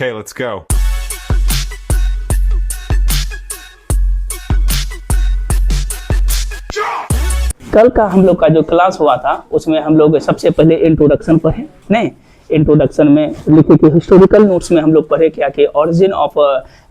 Okay, let's go. कल का हम लोग का जो क्लास हुआ था उसमें हम लोग सबसे पहले इंट्रोडक्शन पढ़े। नहीं, इंट्रोडक्शन में लिखे कि हिस्टोरिकल नोट्स में हम लोग पढ़े क्या कि ओरिजिन ऑफ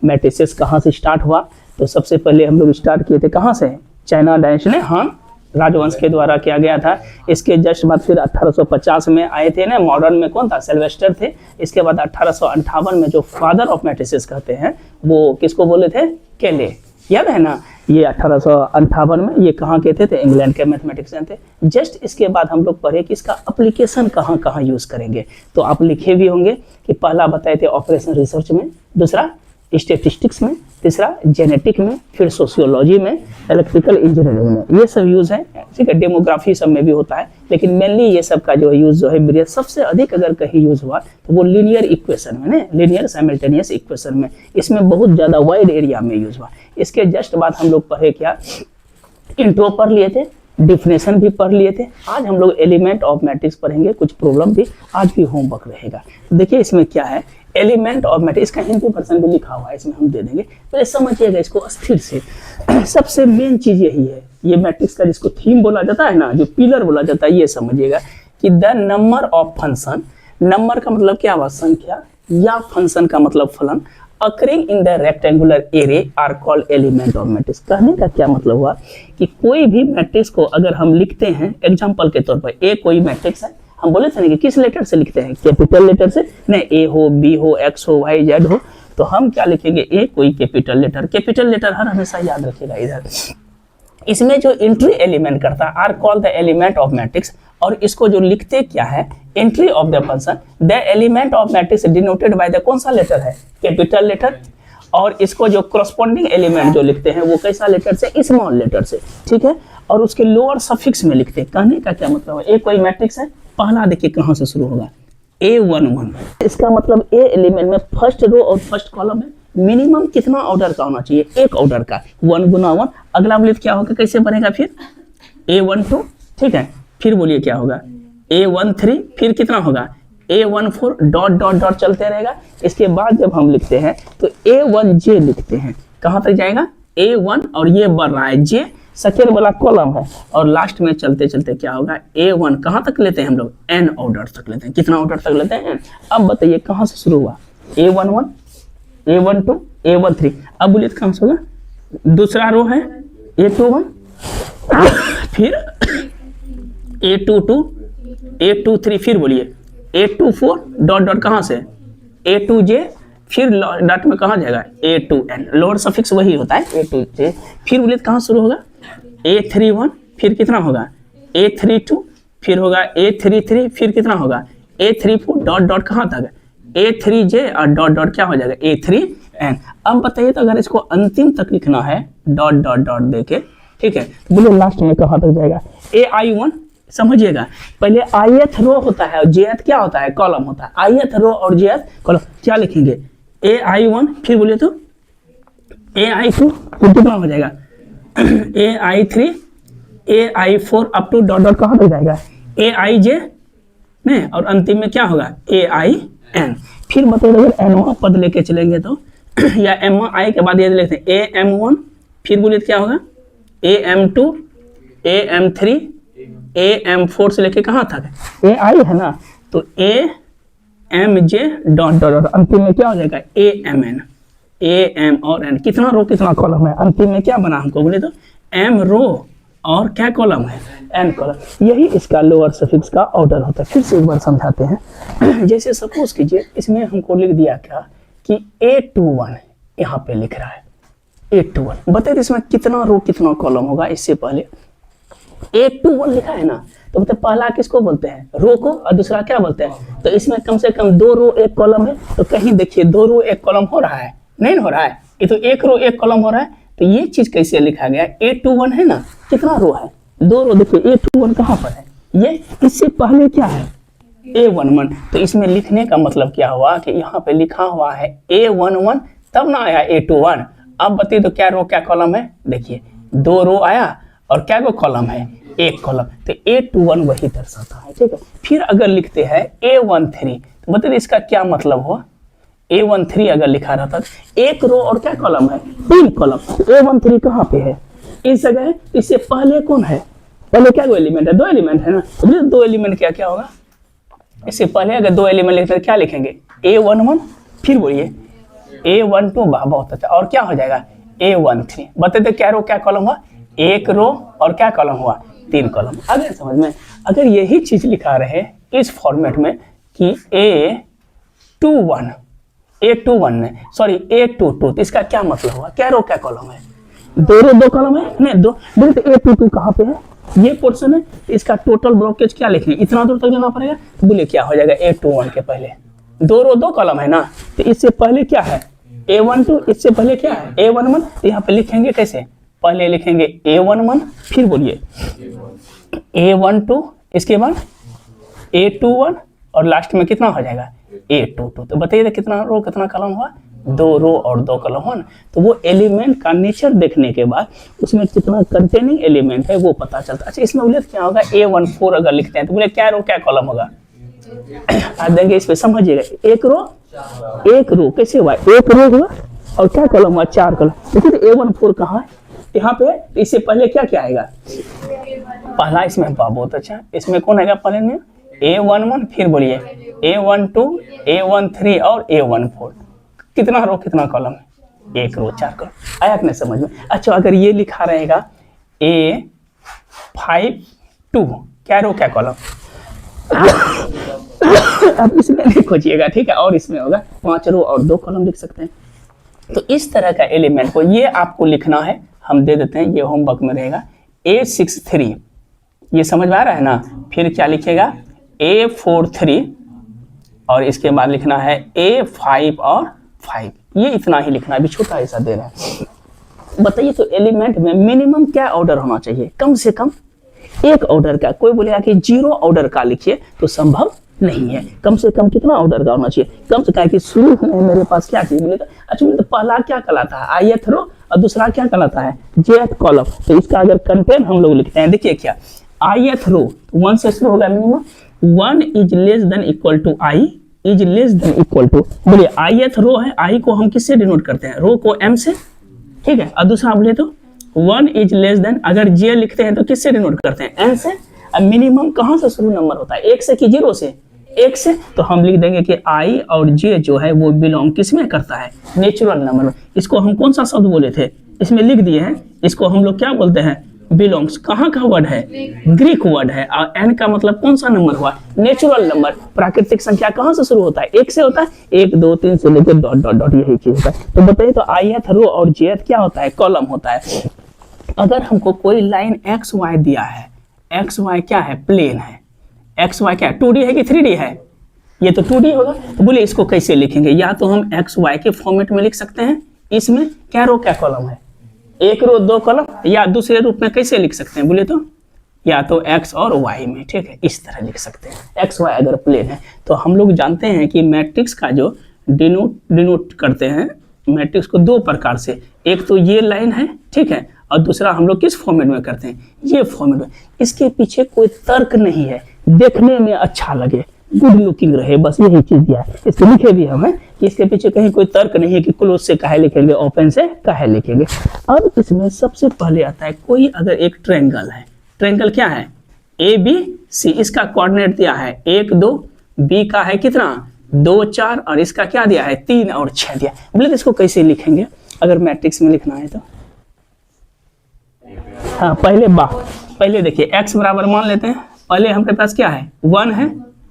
मैट्रिसेस कहाँ से स्टार्ट हुआ। तो सबसे पहले हम लोग स्टार्ट किए थे कहाँ से, चाइना डायनेस्टी ने हान राजवंश के द्वारा किया गया था। इसके जस्ट बाद फिर 1850 में आए थे ना, मॉडर्न में कौन था, सिल्वेस्टर थे। इसके बाद 1858 में जो फादर ऑफ मैट्रिसेस कहते हैं वो किसको बोले थे, केले, याद है ना। ये 1858 में ये कहाँ के थे इंग्लैंड के मैथमेटिशियन थे। जस्ट इसके बाद हम लोग पढ़े कि इसका एप्लीकेशन कहाँ कहाँ यूज़ करेंगे। तो आप लिखे भी होंगे कि पहला बताए थे ऑपरेशन रिसर्च में, दूसरा स्टेटिस्टिक्स में, तीसरा जेनेटिक में, फिर सोशियोलॉजी में, इलेक्ट्रिकल इंजीनियरिंग में, ये सब यूज़ है। ठीक है, डेमोग्राफी सब में भी होता है, लेकिन मेनली ये सब का जो यूज़ जो है सबसे अधिक अगर कहीं यूज़ हुआ तो वो लीनियर इक्वेशन में, ना लीनियर साइमल्टेनियस इक्वेशन में, इसमें बहुत ज़्यादा वाइड एरिया में यूज़ हुआ। इसके जस्ट बाद हम लोग पढ़े क्या, इंट्रो पढ़ लिए थे, डिफिनेशन भी पढ़ लिए थे। आज हम लोग एलिमेंट ऑफ मैट्रिक्स पढ़ेंगे, कुछ प्रॉब्लम भी आज भी होमवर्क रहेगा। देखिए इसमें क्या है, एलिमेंट ऑफ मैट्रिक्स, इसका हिंदी वर्जन भी लिखा हुआ है, इसमें हम दे देंगे, पहले समझिएगा इसको अस्थिर से। सबसे मेन चीज यही है, ये मैट्रिक्स का जिसको थीम बोला जाता है ना, जो पिलर बोला जाता है, ये समझिएगा कि the number of function, number का मतलब क्या हुआ, संख्या, या फंक्शन का मतलब फलन, occurring in the rectangular array are called element of matrix. कहने का क्या मतलब हुआ कि कोई भी मैट्रिक्स को अगर हम लिखते हैं, एग्जांपल के तौर पर ए कोई मैट्रिक्स है, हम बोले थे ना कि किस लेटर से लिखते हैं, कैपिटल लेटर से, नहीं ए हो, बी हो, एक्स हो, वाई, जेड हो, तो हम क्या लिखेंगे, ए कोई कैपिटल लेटर। कैपिटल लेटर हर हमेशा याद रखिएगा इधर। इसमें जो एंट्री एलिमेंट करता है are called the element of matrix, और इसको जो लिखते क्या है, entry of the function, the element of matrix denoted by the कौन सा लेटर है, कैपिटल लेटर, और इसको जो करस्पॉन्डिंग एलिमेंट जो लिखते हैं वो कैसा लेटर से, स्मॉल लेटर से। ठीक है, और उसके लोअर सफिक्स में लिखते हैं। कहने का क्या मतलब है, ए कोई मैट्रिक्स है, पहला देखिए कहाँ से शुरू होगा, A11, इसका मतलब ए एलिमेंट में फर्स्ट रो और फर्स्ट कॉलम में मिनिमम कितना ऑर्डर का होना चाहिए, एक ऑर्डर का, 1 गुना 1। अगला बोलिए क्या होगा, कैसे बनेगा फिर, A12, ठीक है, फिर बोलिए क्या होगा, A13, फिर कितना होगा, A14, डॉट डॉट डॉट चलते रहेगा। इसके बाद जब हम लिखते हैं तो A1J लिखते हैं, कहाँ तक जाएगा, A1, और ये बढ़ रहा है J, सेकेंड वाला कॉलम है, और लास्ट में चलते चलते क्या होगा, A1 कहाँ तक लेते हैं हम लोग, N ऑर्डर तक लेते हैं। कितना ऑर्डर तक लेते हैं, N। अब बताइए कहाँ से शुरू हुआ, A11, A12, A13, अब बोलिए कहाँ से होगा, दूसरा रो है A21, फिर A22, A23, फिर बोलिए A24, डॉट डॉट कहाँ से, A2J, फिर डॉट में कहाँ जाएगा, A2N, लोअर सफिक्स वही होता है A2J, फिर बोलिए कहाँ शुरू होगा, A31, फिर कितना होगा, A32, फिर होगा A33, फिर कितना होगा, A34, डॉट डॉट कहाँ तक, A3J, और डॉट डॉट क्या हो जाएगा, A3N। अब बताइए तो अगर इसको अंतिम तक लिखना है डॉट डॉट डॉट देके, ठीक है, तो बोलो लास्ट में कहाँ तक जाएगा, AI1। समझिएगा, पहले ith रो होता है और jth क्या होता है, कॉलम होता है। ith रो और jth कॉलम, क्या लिखेंगे, AI1, फिर बोलिए तो AI2, फिर कितना हो जाएगा, AI3, AI4, up to dot dot कहाँ तक जाएगा, AIJ, नहीं, और अंतिम में क्या होगा, AIN। फिर बताइए अगर n पद लेके चलेंगे तो या mi के बाद ये लिखते हैं AM1, फिर बोलिए क्या होगा, AM2, AM3, AM4 से लेके कहाँ तक, AI है ना, तो AMJ, डॉट डॉट डॉट, अंतिम में क्या हो जाएगा, AMN, AM और N। कितना रो कितना कॉलम है, अंतिम में क्या बना हमको, बोले तो M रो और क्या कॉलम है, N कॉलम। यही इसका लोअर सफिक्स का ऑर्डर होता है। फिर से एक बार समझाते हैं। जैसे सपोज कीजिए इसमें हमको लिख दिया क्या कि A21 यहाँ पे लिख रहा है, A21, बताइए इसमें कितना रो कितना कॉलम होगा। इससे पहले A21 लिखा है ना, तो मतलब पहला किसको बोलते हैं, रो को, और दूसरा क्या बोलते हैं, तो इसमें कम से कम 2 रो 1 कॉलम है। तो कहीं देखिए 2 रो 1 कॉलम हो रहा है, नहीं हो रहा है, ये तो 1 रो 1 कॉलम हो रहा है। तो ये चीज कैसे लिखा गया, A21 है ना, कितना रो है, 2 रो। देखिए A21 कहाँ पर है, ये इससे पहले क्या है, A11। तो इसमें लिखने का मतलब क्या हुआ कि यहाँ पे लिखा हुआ है A11, तब ना आया A21। अब बताइए तो क्या रो क्या कॉलम है, देखिए 2 रो आया और क्या को कॉलम है, 1 कॉलम, तो A21 वही दर्शाता है। ठीक है, फिर अगर लिखते हैं A13, तो बताइए इसका क्या मतलब हुआ, A13 अगर लिखा रहता तो एक रो और क्या कॉलम है, 3 कॉलम। A13 कहाँ पे है, इस जगह है। इससे पहले कौन है, पहले क्या 2 एलिमेंट है, 2 एलिमेंट है ना। तो 2 एलिमेंट क्या क्या होगा, इससे पहले अगर 2 एलिमेंट लिखते हैं क्या लिखेंगे, A11, फिर बोलिए A12, बहुत अच्छा। और क्या हो जाएगा A13। बताते क्या रो क्या कॉलम हुआ, एक रो और क्या कॉलम हुआ, 3 कॉलम। अगर समझ में, अगर यही चीज लिखा रहे इस फॉर्मेट में कि A21 में सॉरी A22, तो इसका क्या मतलब हुआ, क्या रो क्या कॉलम है, 2 रो 2 कॉलम है नहीं, 2। बोलते A22 कहाँ पे है, ये पोर्शन है। इसका टोटल ब्लॉकेज क्या लिखेंगे, इतना दूर तक जाना पड़ेगा। तो बोले क्या हो जाएगा, A21 के पहले 2 रो 2 कॉलम है ना, तो इससे पहले क्या है A12, इससे पहले क्या है A11। तो यहाँ पे लिखेंगे कैसे, पहले लिखेंगे A11, फिर बोलिए A12, इसके बाद A21 और लास्ट में कितना हो जाएगा A22। तो बताइए कितना रो कितना कॉलम हुआ, 2 रो और 2 कॉलम हुआ ना। तो वो एलिमेंट का नेचर देखने के बाद उसमें कितना कंटेनिंग एलिमेंट है वो पता चलता है। अच्छा, इसमें बोले क्या होगा, A14 अगर लिखते हैं तो बोले क्या रो क्या कॉलम होगा, आज देंगे इस पे समझिएगा। एक रो कैसे हुआ, एक रो हुआ और क्या कॉलम हुआ, 4 कॉलम। देखिए A14 कहाँ है, यहाँ पे। इससे पहले क्या क्या आएगा, पहला इसमें बहुत अच्छा, इसमें कौन आएगा पहले में A11, फिर बोलिए A12, A13 और A14। कितना रो कितना कॉलम, एक रो 4 कॉलम। आया कि नहीं समझ में। अच्छा, अगर ये लिखा रहेगा A52, क्या रो क्या कॉलम। अब इसमें नहीं खोजिएगा, ठीक है। और इसमें होगा 5 रो और 2 कॉलम लिख सकते हैं। तो इस तरह का एलिमेंट को ये आपको लिखना है, हम दे देते हैं, ये होमवर्क में रहेगा। A63, ये समझ में आ रहा है ना। फिर क्या लिखेगा A43 और इसके बाद लिखना है A5 और 5। ये इतना ही लिखना है, अभी छोटा ऐसा दे रहा है। बताइए तो एलिमेंट में मिनिमम क्या ऑर्डर होना चाहिए, कम से कम एक ऑर्डर का। कोई बोलेगा कि 0 ऑर्डर का लिखिए, तो संभव नहीं है। कम से कम कितना ऑर्डर का होना चाहिए, कम से कम कि शुरू में मेरे पास क्या चाहिए बोले तो। अच्छा, तो पहला क्या कहलाता है ith रो और दूसरा क्या कहलाता है jth कॉलम। तो इसका अगर कंटेंट हम लोग लिखते हैं, देखिए क्या ith रो 1 से शुरू होगा, minimum 1 is less than equal to i is less than equal to. बोलिए ith रो है, i को हम किससे डिनोट करते हैं, रो को m से, ठीक है। और दूसरा बोले तो 1 इज लेस देन, अगर j लिखते हैं तो किससे डिनोट करते हैं, n से। अब मिनिमम कहाँ से शुरू नंबर होता है, 1 से कि 0 से, 1 से। तो हम लिख देंगे कि i और j जो है वो बिलोंग किस में करता है, नेचुरल नंबर में। इसको हम कौन सा शब्द बोले थे, इसमें लिख दिए हैं। इसको हम लोग क्या बोलते हैं, बिलोंग्स। कहाँ का वर्ड है, ग्रीक वर्ड है। और n का मतलब कौन सा नंबर हुआ, नेचुरल नंबर। प्राकृतिक संख्या कहाँ से शुरू होता है, 1 से होता है, 1 2 3 से लेकर डॉट डॉट डॉट, यही चीज होता है। तो बताइए तो ith रो और jth क्या होता है, कॉलम होता है। अगर हमको कोई लाइन एक्स वाई दिया है, एक्स वाई क्या है, प्लेन है। एक्स वाई क्या है, 2D है कि 3D है, ये तो 2D होगा। तो बोले इसको कैसे लिखेंगे, या तो हम एक्स वाई के फॉर्मेट में लिख सकते हैं। इसमें क्या रो क्या कॉलम है, 1 रो 2 कॉलम। या दूसरे रूप में कैसे लिख सकते हैं बोले तो, या तो एक्स और वाई में, ठीक है, इस तरह लिख सकते हैं। एक्स वाई अगर प्लेन है तो हम लोग जानते हैं कि मैट्रिक्स का जो डिनोट करते हैं मैट्रिक्स को 2 प्रकार से। एक तो ये लाइन है, ठीक है, और दूसरा हम लोग किस फॉर्मेट में करते हैं, ये फॉर्मेट में। इसके पीछे कोई तर्क नहीं है, देखने में अच्छा लगे, गुड लुकिंग रहे, बस यही चीज दिया है। इसको लिखे भी हम हैं कि इसके पीछे कहीं कोई तर्क नहीं है कि क्लोज से काहे लिखेंगे, ओपन से काहे लिखेंगे। अब इसमें सबसे पहले आता है, कोई अगर एक ट्रायंगल है, ट्रायंगल क्या है ABC, इसका कोऑर्डिनेट दिया है 1 2, B का है कितना 2 4, और इसका क्या दिया है 3 और 6 दिया। बोले तो इसको कैसे लिखेंगे अगर मैट्रिक्स में लिखना है तो। हाँ, पहले देखिए x बराबर मान लेते हैं। पहले हमारे पास क्या है 1 है,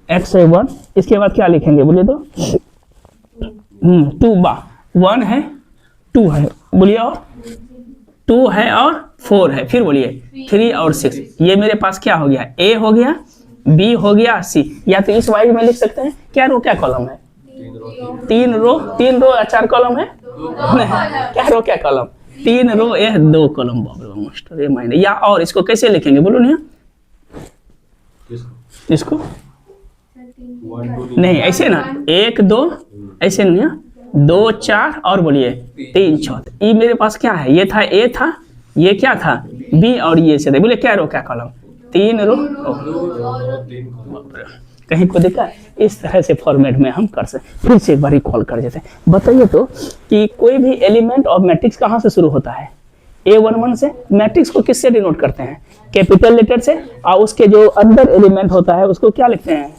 x है 1। इसके बाद क्या लिखेंगे बोलिए तो 2 1 है 2 है, बोलिए, और 2 है और 4 है, फिर बोलिए 3 और 6। ये मेरे पास क्या हो गया, A हो गया, B हो गया, C। या तो इस वाइज में लिख सकते हैं। क्या रो क्या कॉलम है, 3 रो 4 कॉलम है, क्या रो क्या कॉलम, 3 रो 2 कॉलम। मास्टर ये माइंड। या और इसको कैसे लिखेंगे बोलो नहीं, इसको नहीं ऐसे ना, 1 2 ऐसे नहीं, 2 4 और बोलिए 3 6। ये मेरे पास क्या है, ये था A था, ये क्या था B, और ये से बोले क्या रो क्या कॉलम, 3 रो कहीं को दिखा? इस तरह से फॉर्मेट में हम कर सकते। फिर से एक बार रिकॉल कर देते हैं। बताइए तो कि कोई भी एलिमेंट ऑफ मैट्रिक्स कहाँ से शुरू होता है? A11 से। मैट्रिक्स को किससे डिनोट करते हैं? कैपिटल लेटर से। और उसके जो अंदर एलिमेंट होता है उसको क्या लिखते हैं?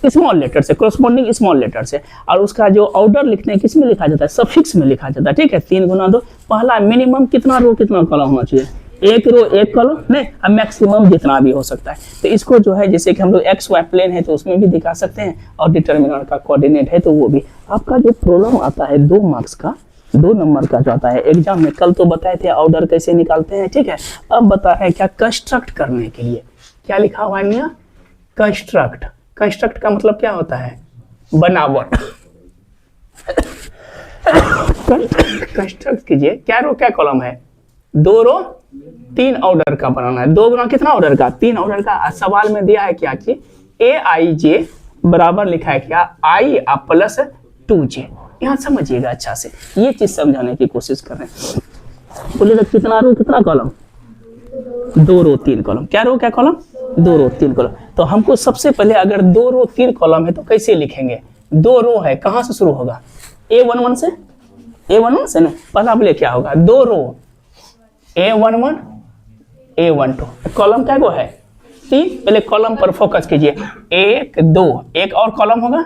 स्मॉल लेटर से, कोरस्पॉन्डिंग स्मॉल लेटर से। और उसका जो ऑर्डर लिखते हैं किस में लिखा जाता है? सफिक्स में लिखा जाता है। ठीक है, 3 गुना 2। पहला मिनिमम कितना रो कितना कॉलम होना चाहिए? 1 रो 1 कॉलम, नहीं, अब मैक्सिमम जितना भी हो सकता है। तो इसको जो है जैसे कि हम लोग एक्स वाई प्लेन है तो उसमें भी दिखा सकते हैं, और डिटर्मिनेंट का कोऑर्डिनेट है तो वो भी। आपका जो प्रॉब्लम आता है 2 मार्क्स का, 2 नंबर का जो आता है एग्जाम में, कल तो बताए थे ऑर्डर कैसे निकालते हैं, ठीक है। अब बता है क्या? कंस्ट्रक्ट करने के लिए क्या लिखा हुआ है मियाँ? कंस्ट्रक्ट। कंस्ट्रक्ट का मतलब क्या होता है? बनावट। कंस्ट्रक्ट कीजिए। क्या रो क्या कॉलम है? 2 रो 3 ऑर्डर का बनाना है। 2 गुना कितना ऑर्डर का? 3 ऑर्डर का। सवाल में दिया है क्या कि AIJ बराबर लिखा है क्या? I plus 2J। यहाँ समझिएगा अच्छा से, ये चीज समझाने की कोशिश कर रहे हैं। बोले तो कितना रो कितना कॉलम? 2 रो 3 कॉलम। क्या रो क्या कॉलम? 2 रो 3 कॉलम। तो हमको सबसे पहले अगर 2 रो 3 कॉलम है तो कैसे लिखेंगे? 2 रो है, कहाँ से शुरू होगा? A11 से। A11 से ना, पहला बोले क्या होगा? 2 रो A11 A12। कॉलम क्या वो है? 3। पहले कॉलम पर फोकस कीजिए। 1 2, एक और कॉलम होगा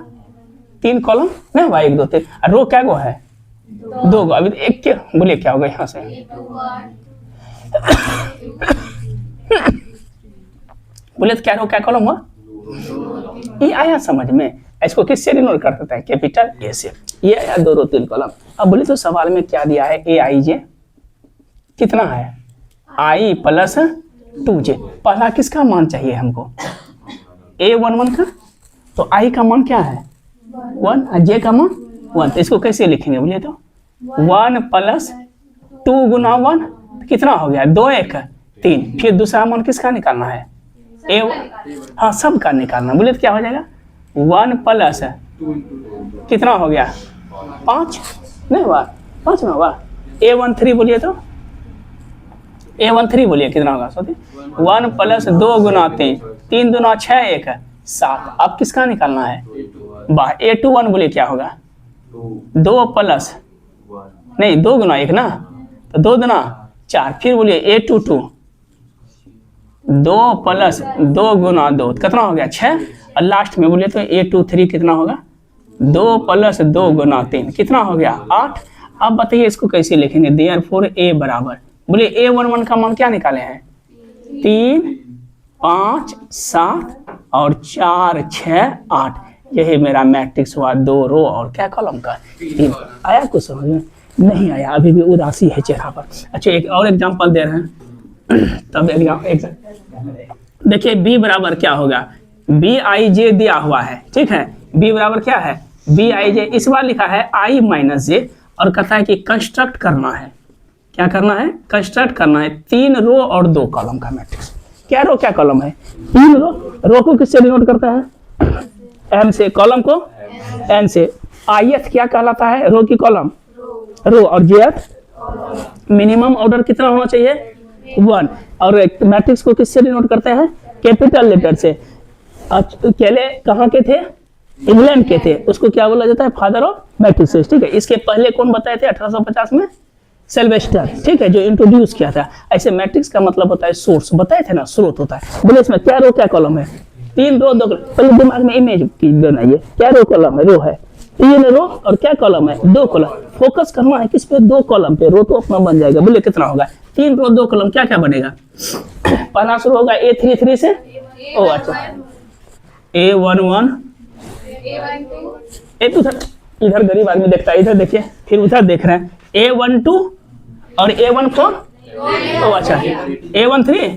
3 कॉलम, नहीं भाई 1 2 3। रो क्या वो है? 2 गो। अभी एक के बोलिए क्या होगा यहाँ से? बोले तो क्या रो क्या कॉलम हुआ? ये आया समझ में? इसको किससे डिनोट कर देता है? कैपिटल ए से। ये आया 2 रो 3 कॉलम। अब बोले तो सवाल में क्या दिया है? AIJ कितना है? I plus 2J। पहला किसका मान चाहिए हमको? A11 का। तो I का मान क्या है? 1 और J का मान 1। तो इसको कैसे लिखेंगे बोलिए तो? 1 प्लस 2 गुना 1 कितना हो गया? 2 1 3। फिर दूसरा मान किसका निकालना है? हाँ, सब का निकालना। बोले तो क्या हो जाएगा? 1 प्लस कितना हो गया? 5 नहीं हुआ? 5 में हुआ। A13 बोलिए तो? A13 बोलिए कितना होगा? 1 प्लस 2 गुना 3, 3 दूना 6 1 7। अब किसका निकालना है? A21 बोलिए क्या होगा? 2 प्लस नहीं 2 गुना 1 ना, तो 2 दूना 4। फिर बोलिए A22 2 प्लस 2 गुना 2 कितना हो गया? 6। और लास्ट में बोलिए तो A23 कितना होगा? 2 प्लस 2 गुना 3 कितना हो गया? 8। अब बताइए इसको कैसे लिखेंगे? देयरफॉर A बराबर, बोलिए A11 का मान क्या निकाले हैं? 3 5 7 और 4 6 8। यही मेरा मैट्रिक्स हुआ 2 रो और क्या कॉलम का? 3। आया कुछ समझ में? नहीं आया, अभी भी उदासी है चेहरा पर। अच्छा, एक और एग्जांपल दे रहे हैं। तब देखिए B बराबर क्या होगा? BIJ दिया हुआ है, ठीक है। B बराबर क्या है? BIJ। इस बार लिखा है I माइनस J और कहता है कि कंस्ट्रक्ट करना है। क्या करना है? कंस्ट्रक्ट करना है 3 रो और 2 कॉलम का मैट्रिक्स। क्या रो क्या कॉलम है? 3 रो। रो को किससे डिनोट करता है? M से। कॉलम को N से। ith क्या कहलाता है? रो की कॉलम रो, और jth मिनिमम ऑर्डर कितना होना चाहिए? 1। और मैट्रिक्स को किससे डिनोट करते हैं? कैपिटल लेटर से। केले कहाँ के थे? इंग्लैंड के थे। उसको क्या बोला जाता है? फादर ऑफ मैट्रिक्स, ठीक है। इसके पहले कौन बताए थे 1850 में? सेल्वेस्टर, ठीक है, जो इंट्रोड्यूस किया था। ऐसे मैट्रिक्स का मतलब होता है सोर्स, बताए थे ना, स्रोत होता है। बोले इसमें क्या रो क्या कॉलम है? 3 रो 2 कॉलम। पहले दिमाग में इमेज की बनाइए। क्या रो कॉलम है? रो है 3 रो और क्या कॉलम है? 2 कॉलम। फोकस करना है किस पे? 2 कॉलम पे। रो तो अपना बन जाएगा। बोले कितना होगा? 3 रो 2 कॉलम। क्या क्या बनेगा? पहला शुरू होगा A33 से। ओ अच्छा, A11 इधर गरीब आदमी देखता है, इधर देखिए, फिर उधर देख रहे हैं। A12 और A14। ओ अच्छा, A13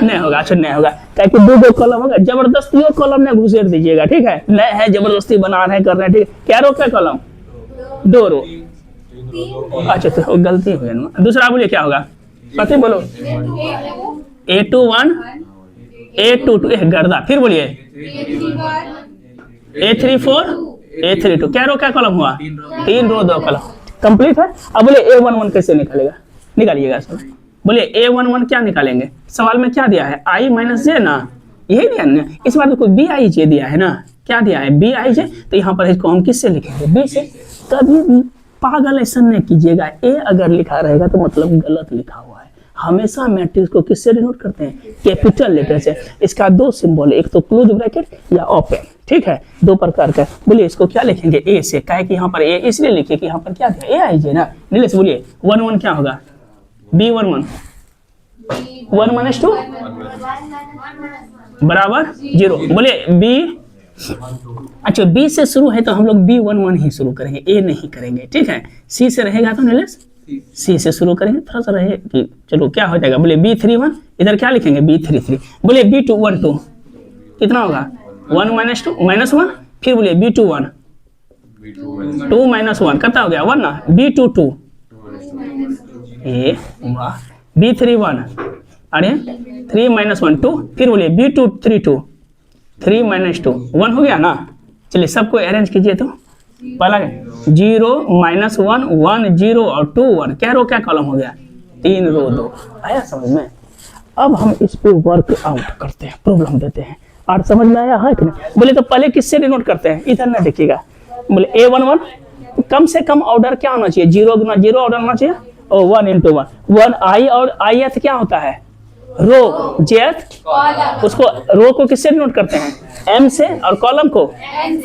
नहीं होगा। अच्छा, नहीं होगा, क्योंकि 2 कॉलम होगा। जबरदस्ती कॉलम में घुसेड़ दीजिएगा, ठीक है। नहीं है, जबरदस्ती बना रहे हैं, कर रहे हैं, ठीक है। क्या रो क्या कॉलम? 2 रो। अच्छा, तो गलती हो गई। दूसरा बोलिए क्या होगा? पति बोलो। A21 A22 गर्दा। फिर बोलिए A34 A32। क्या रो क्या कॉलम हुआ? 3 रो 2 कॉलम। कंप्लीट है। अब बोले A11 कैसे निकालेगा? निकालिएगा सर। बोलिए A11 क्या निकालेंगे? सवाल में क्या दिया है? I माइनस J ना, यही दिया ना। इस बार देखो BIJ दिया है ना, क्या दिया है बी आई जे, तो यहाँ पर इसको हम किससे लिखेंगे बी से। कभी भी पागल ऐसा नहीं कीजिएगा, ए अगर लिखा रहेगा तो मतलब गलत लिखा हुआ है। हमेशा मैट्रिक्स को किससे डिनोट करते हैं, कैपिटल लेटर से। इसका दो सिंबल है, एक तो क्लोज ब्रैकेट या ओपन, ठीक है, दो प्रकार का। बोलिए इसको क्या लिखेंगे ए से, काहे कि यहाँ पर ए इसलिए लिखिए कि यहाँ पर क्या दिया ए आई जे ना। नीलेश बोलिए 1 1 क्या होगा, बी 1 1 1 माइनस 2 बराबर 0। बोलिए बी, अच्छा बी से शुरू है तो हम लोग बी 1 1 ही शुरू करेंगे, ए नहीं करेंगे, ठीक है। सी से रहेगा तो नीलेश सी से शुरू करेंगे, थोड़ा सा रहे कि चलो क्या हो जाएगा। बोले बी 3 1, इधर क्या लिखेंगे बी 3 3। बोले बी 2 1 2 कितना होगा 1 माइनस 2 माइनस 1। फिर बोलिए बी 2 1 2 माइनस 1 कितना हो गया 1 ना। बी 2 2 ए वाह, बी 3 1 अरे 3 माइनस 1 2। फिर बोलिए बी 2 3 2 3 माइनस 2 1 हो गया ना। चलिए सबको अरेंज कीजिए तो पहला 0 माइनस 1 1 0 और 2 1, क्या रो क्या कॉलम हो गया 3 रो 2। आया समझ में। अब हम इस पे वर्क आउट करते हैं, प्रॉब्लम देते हैं, और समझ में आया है कि नहीं। बोले तो पहले किससे डिनोट करते हैं, इधर ना देखिएगा। बोले ए 1 1 कम से कम ऑर्डर क्या होना चाहिए, 0 गुना 0 ऑर्डर होना चाहिए, और 1 इंटू 1 1 आई, और आई एथ क्या होता है रो, जेथ उसको रो को किससे डिनोट करते हैं एम से, और कॉलम को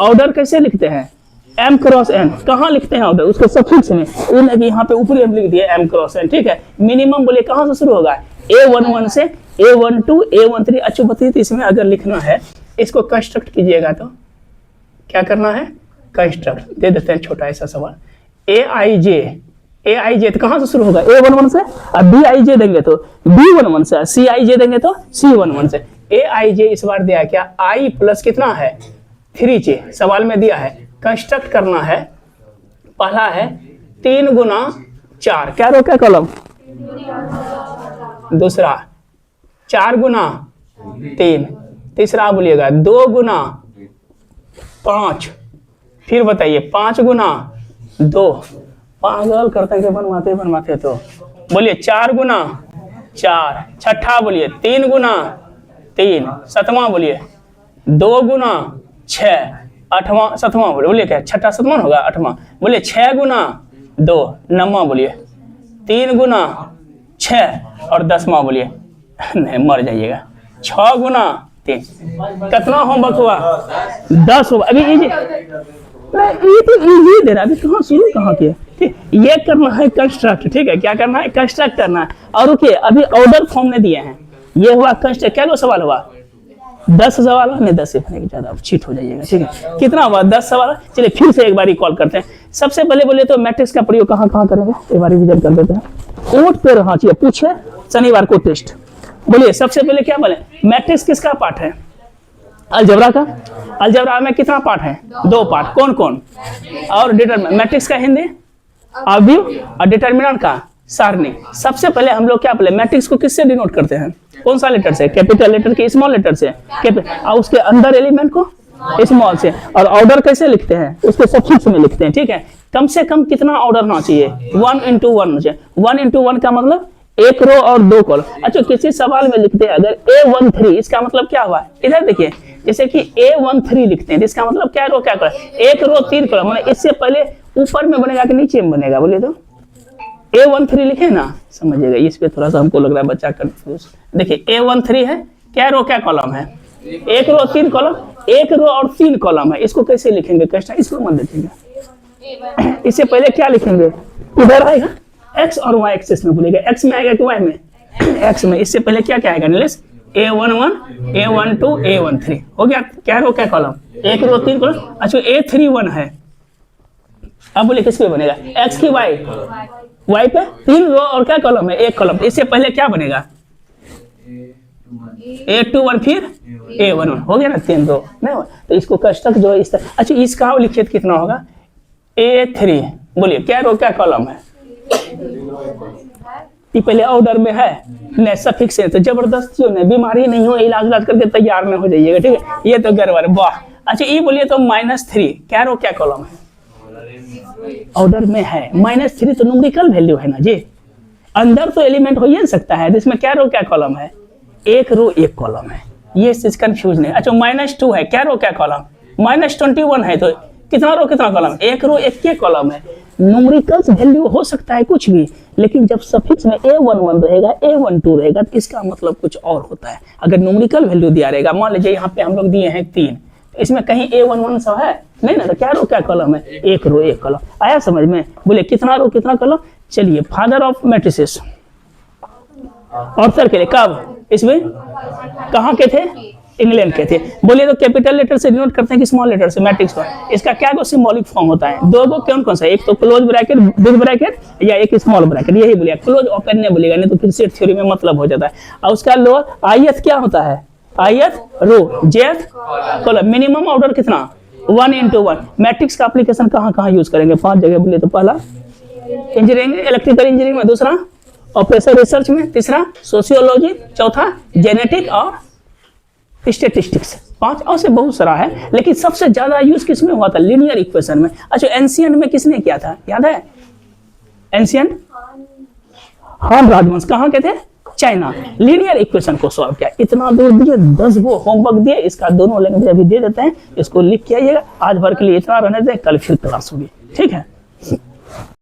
ऑर्डर कैसे लिखते हैं एम क्रॉस एन। कहाँ लिखते हैं ऑर्डर, उसको सफिक्स में, यहाँ पे ऊपरी हम लिख दिए एम क्रॉस एन, ठीक है। मिनिमम बोले कहाँ से शुरू होगा ए 1 1 से ए 1 2 ए 1 3। अच्छा बताइए तो इसमें अगर लिखना है इसको कंस्ट्रक्ट कीजिएगा तो क्या करना है, कंस्ट्रक्ट दे देते हैं छोटा ऐसा सवाल। ए आई जे तो कहाँ से शुरू होगा ए 1 1 से, और बी आई जे देंगे तो बी 1 1 से, सी आई जे देंगे तो सी 1 1 से। ए आई जे इस बार दिया क्या आई प्लस कितना है 3 जे, सवाल में दिया है। कंस्ट्रक्ट करना है, पहला है 3 गुना 4, क्या रो क्या कॉलम, दूसरा 4 गुना 3, तीसरा बोलिएगा 2 गुना 5, फिर बताइए 5 गुना 2। पागल करते हैं बनवाते तो बोलिए 4 गुना 4, छठा बोलिए 3 गुना 3, सतवां बोलिए 2 गुना 6, आठवां सतवां बोलिए क्या छठा सतवां होगा आठवां। बोलिए 6 गुना 2, नौवां बोलिए 3 गुना 6, और 10वां बोलिए नहीं मर जाइएगा 6 गुना 3। कितना होमवर्क हुआ 10 होगा। अभी ये तो इजी दे रहा है, अभी कहाँ शुरू कहाँ किया। ठीक, ये करना है कंस्ट्रक्ट, ठीक है, क्या करना है कंस्ट्रक्ट करना है। और रुकिए अभी ऑर्डर फॉर्म में दिए हैं, ये हुआ कंस्ट्रक्ट। क्या लो सवाल हुआ 10 सवाल नहीं 10 से बनेगा ज्यादा चीट हो जाइएगा, ठीक है। कितना हुआ 10 सवाल। चलिए फिर से एक बार कॉल करते हैं। सबसे पहले बोले तो मैट्रिक्स का प्रयोग कहाँ कहाँ करेंगे एक बार रिवीजन कर देते हैं। ओट पे रहना चाहिए, पूछे शनिवार को टेस्ट। बोलिए सबसे पहले क्या बोले मैट्रिक्स किसका पार्ट है, अलजेब्रा का। अलजेब्रा में कितना पार्ट है 2 पार्ट, कौन कौन, और डिटरमिनेंट। मैट्रिक्स का हिंदी अवयव और डिटरमिनेंट का सारणी। सबसे पहले हम लोग क्या बोले मैट्रिक्स को किससे डिनोट करते हैं, कौन सा लेटर से, कैपिटल लेटर के स्मॉल लेटर से, और उसके अंदर एलिमेंट को स्मॉल से। और ऑर्डर कैसे लिखते हैं उसको सफिक्स में लिखते हैं, ठीक है। कम से कम कितना ऑर्डर होना चाहिए 1 into 1 होना चाहिए। 1 into 1 का मतलब 1 रो और 2 कॉलम। अच्छा किसी सवाल में लिखते हैं अगर A13 इसका मतलब क्या हुआ, इधर देखिए जैसे कि A13 लिखते हैं इसका मतलब क्या रो क्या कॉलम, 1 रो 3 कॉलम। मतलब इससे पहले ऊपर में बनेगा कि नीचे में बनेगा, बोलिए तो A13 लिखे ना, समझिएगा। इस पे थोड़ा सा हमको लग रहा है बच्चा कंफ्यूज। देखिए A13 है, क्या रो क्या कॉलम है, 1 रो 3 कॉलम, 1 रो और 3 कॉलम है। इसको कैसे लिखेंगे कष्ट, इसको मत देखेंगे। इससे पहले क्या लिखेंगे, इधर आएगा x और y एक्सिस में, बोलेगा x में आएगा कि y में, x में। इससे पहले क्या क्या आएगा नीलेश, A11 A12 A13 हो गया। क्या रो क्या कॉलम, 1 रो 3 कॉलम। अच्छा A31 है, अब बोले किस पे बनेगा x की y पे 3 रो और क्या कॉलम है 1 कॉलम। इससे पहले क्या बनेगा A21 फिर A11 हो गया ना 3 रो नहीं। तो इसको कष्टक जो है इस तरह। अच्छा इसका लिखिए कितना होगा A3, बोलिए क्या रो क्या कॉलम है, ये पहले ऑर्डर में है नहीं सफिक्स है। तो जबरदस्ती हो नहीं, बीमारी नहीं हो, इलाज करके तैयार में हो जाइएगा, ठीक है। ये तो गड़बड़ वाह। अच्छा ये बोलिए तो -3 क्या रो क्या कॉलम है, ऑर्डर में है। -3 तो न्यूमेरिकल वैल्यू है ना जी, अंदर तो एलिमेंट हो ही नहीं सकता है। इसमें क्या रो क्या कॉलम है, 1 रो 1 कॉलम है, ये चीज कंफ्यूज नहीं। अच्छा -2 है, क्या रो क्या कॉलम, -21 है तो कितना रो कितना कॉलम, एक रो एक के कॉलम है। न्यूमेरिकल्स वैल्यू हो सकता है कुछ भी, लेकिन जब सफिक्स में A11 रहेगा A12 रहेगा तो इसका मतलब कुछ और होता है। अगर न्यूमेरिकल वैल्यू दिया रहेगा, मान लीजिए यहाँ पे हम लोग दिए हैं 3, इसमें कहीं A11 सब है नहीं ना, तो क्या रो क्या कॉलम है, एक रो एक कॉलम। आया समझ में? बोले कितना रो कितना कॉलम। चलिए फादर ऑफ मैट्रिसेस ऑर्थर के लिए कब, इसमें कहाँ के थे, इंग्लैंड के थे। बोलिए तो कैपिटल लेटर से डिनोट करते हैं कि स्मॉल लेटर से मैट्रिक्स को। इसका क्या को सिंबॉलिक फॉर्म होता है, दो को कौन कौन सा, एक तो क्लोज ब्रैकेट बिग ब्रैकेट या एक स्मॉल ब्रैकेट, यही बोलिएगा। क्लोज ओपन नहीं बोलिएगा, नहीं तो फिर सेट थ्योरी में मतलब हो जाता है। और उसका लोअर आईएथ क्या होता है, आईएथ रो, जेथ कॉलम। मिनिमम ऑर्डर कितना, 1 into 1। मैट्रिक्स का एप्लीकेशन कहाँ कहाँ यूज करेंगे, 5 जगह बोले तो पहला इंजीनियरिंग इलेक्ट्रिकल इंजीनियरिंग में, दूसरा ऑपरेशन रिसर्च में, तीसरा सोशियोलॉजी, चौथा जेनेटिक और स्टेटिस्टिक्स, 5 और से बहुत सारा है, लेकिन सबसे ज्यादा यूज किस में हुआ था, लीनियर इक्वेशन में। अच्छा एंशियंट में किसने किया था, याद है? एंशियंट हान राजवंश, कहाँ के थे, चाइना। लीनियर इक्वेशन को सॉल्व किया। इतना दूर दिए, 10 वो होमवर्क दिए, इसका दोनों लैंग्वेज अभी दे देते हैं, इसको लिख के आइएगा। आज भर के लिए इतना रहने दें, कल फिर क्लास होगी, ठीक है।